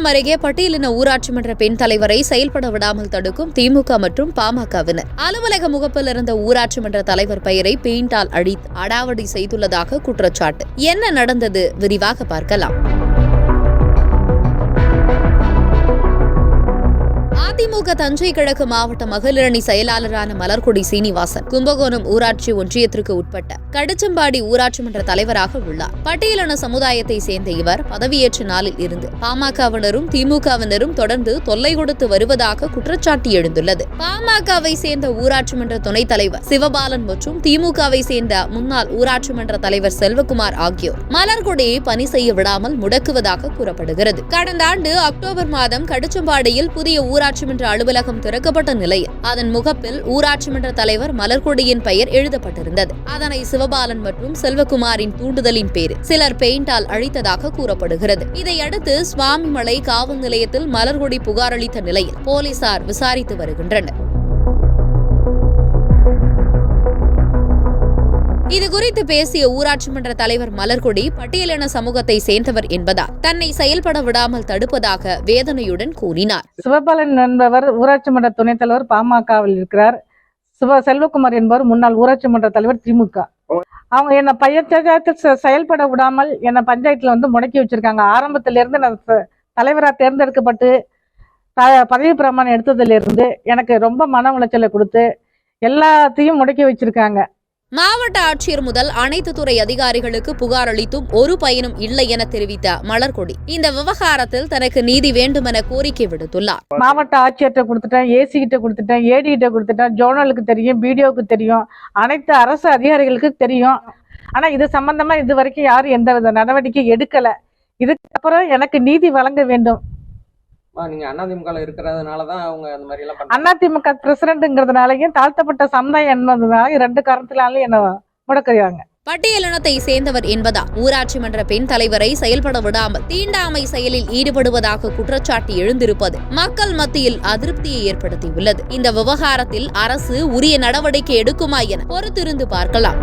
கும்பகோணம் அருகே பட்டியலின ஊராட்சி மன்ற பெண் தலைவரை செயல்பட விடாமல் தடுக்கும் திமுக மற்றும் பாமகவினர் அலுவலக முகப்பில் இருந்த ஊராட்சி மன்ற தலைவர் பெயரை பெயிண்டால் அடித்து அடாவடி செய்துள்ளதாக குற்றச்சாட்டு. என்ன நடந்தது விரிவாக பார்க்கலாம். அதிமுக தஞ்சை கிழக்கு மாவட்ட மகளிரணி செயலாளரான மலர்கொடி சீனிவாசன் கும்பகோணம் ஊராட்சி ஒன்றியத்திற்கு உட்பட்ட கடிச்சம்பாடி ஊராட்சி மன்ற தலைவராக உள்ளார். பட்டியலின சமுதாயத்தை சேர்ந்த இவர் பதவியேற்ற நாளில் இருந்து பாமகவினரும் திமுகவினரும் தொடர்ந்து தொல்லை கொடுத்து வருவதாக குற்றச்சாட்டு எழுந்துள்ளது. பாமகவை சேர்ந்த ஊராட்சி மன்ற துணைத் தலைவர் சிவபாலன் மற்றும் திமுகவை சேர்ந்த முன்னாள் ஊராட்சி மன்ற தலைவர் செல்வகுமார் ஆகியோர் மலர்கொடியை பணி செய்ய விடாமல் முடக்குவதாக கூறப்படுகிறது. கடந்த ஆண்டு அக்டோபர் மாதம் கடிச்சம்பாடியில் புதிய ஊராட்சி மன்ற அலுவலகம் திறக்கப்பட்ட நிலையில் அதன் முகப்பில் ஊராட்சி மன்ற தலைவர் மலர்கொடியின் பெயர் எழுதப்பட்டிருந்தது. அதனை சிவபாலன் மற்றும் செல்வகுமாரின் தூண்டுதலின் பேரில் சிலர் பெயிண்டால் அழித்ததாக கூறப்படுகிறது. இதையடுத்து சுவாமிமலை காவல் நிலையத்தில் மலர்கொடி புகார் அளித்த நிலையில் போலீசார் விசாரித்து வருகின்றனர். இதுகுறித்து பேசிய ஊராட்சி மன்ற தலைவர் மலர்கொடி பட்டியலின சமூகத்தை சேர்ந்தவர் என்பதால் தன்னை செயல்பட விடாமல் தடுப்பதாக வேதனையுடன் கூறினார். சிவபாலன் என்பவர் ஊராட்சி மன்ற துணைத் தலைவர் பாமகவில் இருக்கிறார். செல்வகுமார் என்பவர் முன்னாள் ஊராட்சி மன்ற தலைவர் திமுக. அவங்க என்ன பஞ்சாயத்து செயல்பட விடாமல் என்ன பஞ்சாயத்துல முடக்கி வச்சிருக்காங்க. ஆரம்பத்தில இருந்து நான் தலைவராக தேர்ந்தெடுக்கப்பட்டு பதவி பிரமாணம் எடுத்ததுல இருந்து எனக்கு ரொம்ப மன உளைச்சலை கொடுத்து எல்லாத்தையும் முடக்கி வச்சிருக்காங்க. மாவட்ட ஆட்சியர் முதல் அனைத்து துறை அதிகாரிகளுக்கு புகார் அளித்தும் ஒரு பயனும் இல்லை என தெரிவித்த மலர்கொடி இந்த விவகாரத்தில் தனக்கு நீதி வேண்டும் என கோரிக்கை விடுத்துள்ளார். மாவட்ட ஆட்சியர்கிட்ட கொடுத்துட்டேன், ஏசி கிட்ட கொடுத்துட்டேன், ஏடி கிட்ட கொடுத்துட்டேன், ஜோனலுக்கு தெரியும், பிடிஓக்கு தெரியும், அனைத்து அரசு அதிகாரிகளுக்கு தெரியும். ஆனா இது சம்பந்தமா இது வரைக்கும் யாரும் எந்த வித நடவடிக்கை எடுக்கல. இதுக்கப்புறம் எனக்கு நீதி வழங்க வேண்டும். நீங்க அதிமுக இருக்கிறதுனாலதான் அவங்க அந்த மாதிரி எல்லாம் அதிமுக பிரசிடென்ட்ங்கிறதுனாலையும் தாழ்த்தப்பட்ட சமுதாயம் என்பதனால ரெண்டு காரணத்தினாலும் என்ன முடக்குறாங்க. பட்டியலினத்தை சேர்ந்தவர் என்பதால் ஊராட்சி மன்ற பெண் தலைவரை செயல்பட விடாமல் தீண்டாமை செயலில் ஈடுபடுவதாக குற்றச்சாட்டு எழுந்திருப்பது மக்கள் மத்தியில் அதிருப்தியை ஏற்படுத்தியுள்ளது. இந்த விவகாரத்தில் அரசு உரிய நடவடிக்கை எடுக்குமா என பொறுத்திருந்து பார்க்கலாம்.